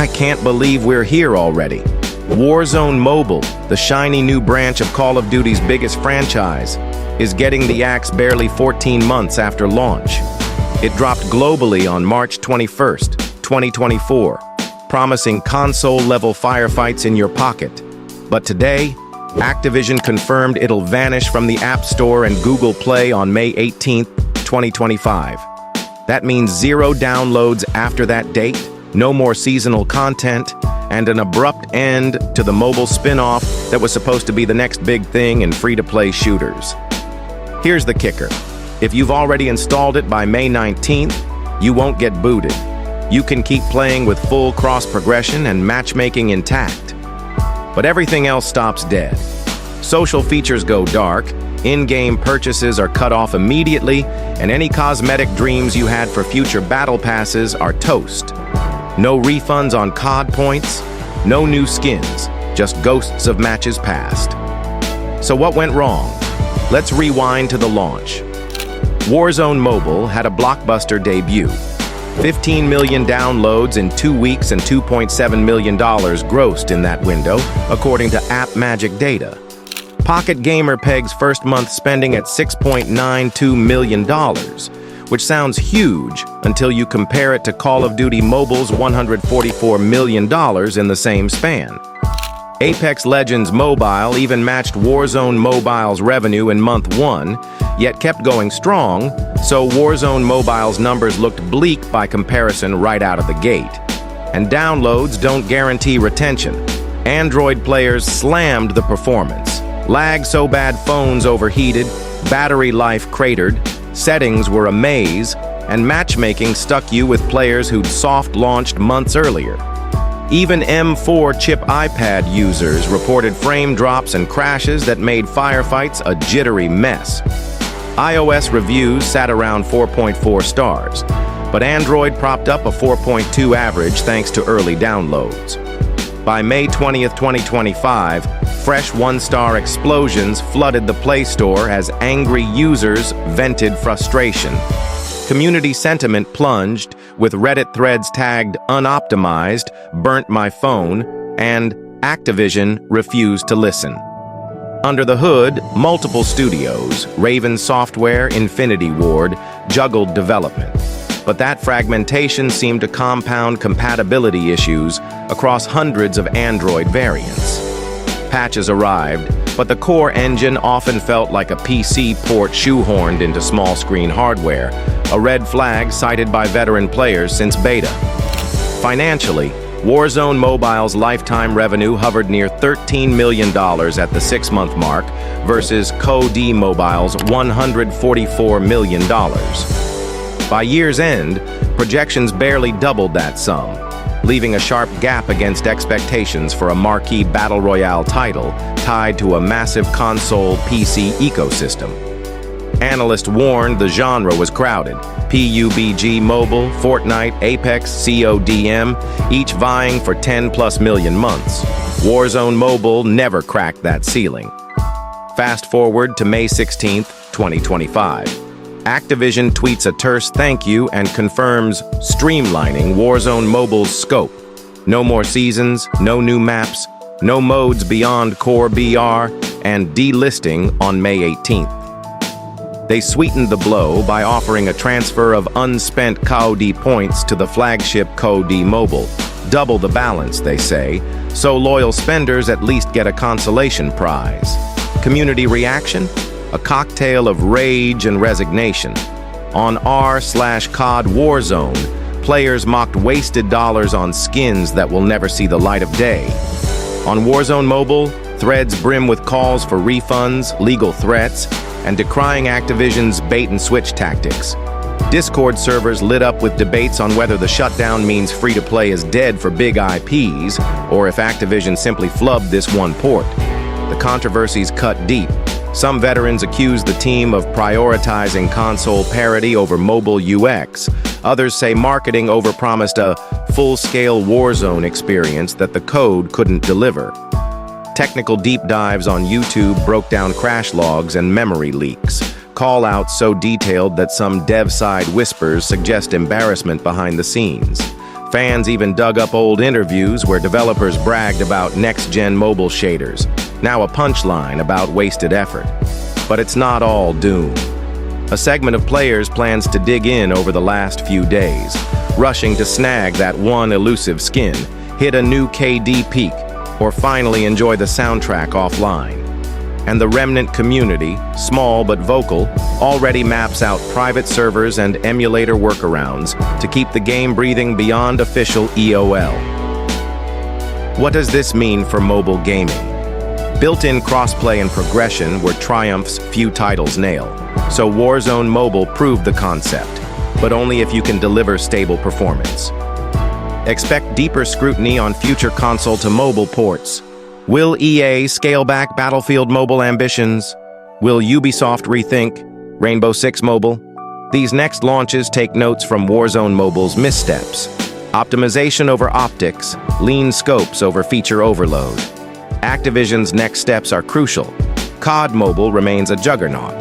I can't believe we're here already. Warzone Mobile, the shiny new branch of Call of Duty's biggest franchise, is getting the axe barely 14 months after launch. It dropped globally on March 21st, 2024, promising console-level firefights in your pocket. But today, Activision confirmed it'll vanish from the App Store and Google Play on May 18th, 2025. That means 0 downloads after that date, no more seasonal content, and an abrupt end to the mobile spin-off that was supposed to be the next big thing in free-to-play shooters. Here's the kicker. If you've already installed it by May 19th, you won't get booted. You can keep playing with full cross-progression and matchmaking intact. But everything else stops dead. Social features go dark, in-game purchases are cut off immediately, and any cosmetic dreams you had for future battle passes are toast. No refunds on COD points, no new skins, just ghosts of matches past. So what went wrong? Let's rewind to the launch. Warzone Mobile had a blockbuster debut. 15 million downloads in 2 weeks and $2.7 million grossed in that window, according to App Magic data. Pocket Gamer pegs first month spending at $6.92 million, which sounds huge until you compare it to Call of Duty Mobile's $144 million in the same span. Apex Legends Mobile even matched Warzone Mobile's revenue in month 1, yet kept going strong, so Warzone Mobile's numbers looked bleak by comparison right out of the gate. And downloads don't guarantee retention. Android players slammed the performance. Lag so bad phones overheated, battery life cratered, settings were a maze, and matchmaking stuck you with players who'd soft-launched months earlier. Even M4 chip iPad users reported frame drops and crashes that made firefights a jittery mess. iOS reviews sat around 4.4 stars, but Android propped up a 4.2 average thanks to early downloads. By May 20th, 2025, fresh one-star explosions flooded the Play Store as angry users vented frustration. Community sentiment plunged, with Reddit threads tagged unoptimized, burnt my phone, and Activision refused to listen. Under the hood, multiple studios, Raven Software, Infinity Ward, juggled development. But that fragmentation seemed to compound compatibility issues across hundreds of Android variants. Patches arrived, but the core engine often felt like a PC port shoehorned into small-screen hardware, a red flag cited by veteran players since beta. Financially, Warzone Mobile's lifetime revenue hovered near $13 million at the 6-month mark versus COD Mobile's $144 million. By year's end, projections barely doubled that sum, leaving a sharp gap against expectations for a marquee battle royale title tied to a massive console PC ecosystem. Analysts warned the genre was crowded. PUBG Mobile, Fortnite, Apex, CODM, each vying for 10+ million months. Warzone Mobile never cracked that ceiling. Fast forward to May 16th, 2025. Activision tweets a terse thank you and confirms streamlining Warzone Mobile's scope. No more seasons, no new maps, no modes beyond core BR, and delisting on May 18th. They sweetened the blow by offering a transfer of unspent COD points to the flagship COD Mobile. Double the balance, they say, so loyal spenders at least get a consolation prize. Community reaction? A cocktail of rage and resignation. On r/COD Warzone, players mocked wasted dollars on skins that will never see the light of day. On Warzone Mobile, threads brim with calls for refunds, legal threats, and decrying Activision's bait-and-switch tactics. Discord servers lit up with debates on whether the shutdown means free-to-play is dead for big IPs, or if Activision simply flubbed this one port. The controversies cut deep. Some veterans accuse the team of prioritizing console parity over mobile UX. Others say marketing overpromised a full-scale Warzone experience that the code couldn't deliver. Technical deep dives on YouTube broke down crash logs and memory leaks, call-outs so detailed that some dev-side whispers suggest embarrassment behind the scenes. Fans even dug up old interviews where developers bragged about next-gen mobile shaders, now a punchline about wasted effort. But it's not all doom. A segment of players plans to dig in over the last few days, rushing to snag that one elusive skin, hit a new KD peak, or finally enjoy the soundtrack offline. And the remnant community, small but vocal, already maps out private servers and emulator workarounds to keep the game breathing beyond official EOL. What does this mean for mobile gaming? Built-in crossplay and progression were triumphs few titles nail, so Warzone Mobile proved the concept, but only if you can deliver stable performance. Expect deeper scrutiny on future console to mobile ports. Will EA scale back Battlefield Mobile ambitions? Will Ubisoft rethink Rainbow Six Mobile? These next launches take notes from Warzone Mobile's missteps. Optimization over optics, lean scopes over feature overload. Activision's next steps are crucial. COD Mobile remains a juggernaut,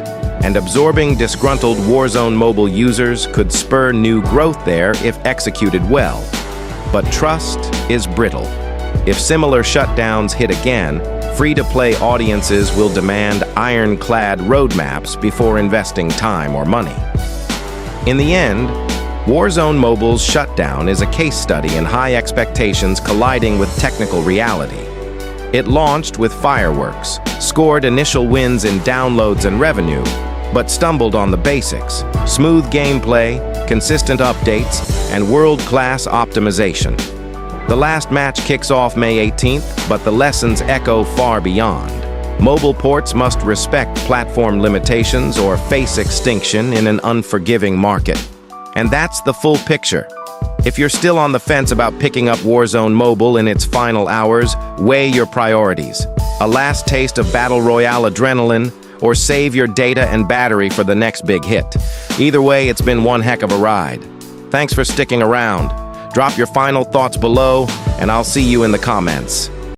and absorbing disgruntled Warzone Mobile users could spur new growth there if executed well. But trust is brittle. If similar shutdowns hit again, free-to-play audiences will demand ironclad roadmaps before investing time or money. In the end, Warzone Mobile's shutdown is a case study in high expectations colliding with technical reality. It launched with fireworks, scored initial wins in downloads and revenue, but stumbled on the basics: smooth gameplay, consistent updates, and world-class optimization. The last match kicks off May 18th, but the lessons echo far beyond. Mobile ports must respect platform limitations or face extinction in an unforgiving market. And that's the full picture. If you're still on the fence about picking up Warzone Mobile in its final hours, weigh your priorities. A last taste of Battle Royale adrenaline, or save your data and battery for the next big hit. Either way, it's been one heck of a ride. Thanks for sticking around. Drop your final thoughts below, and I'll see you in the comments.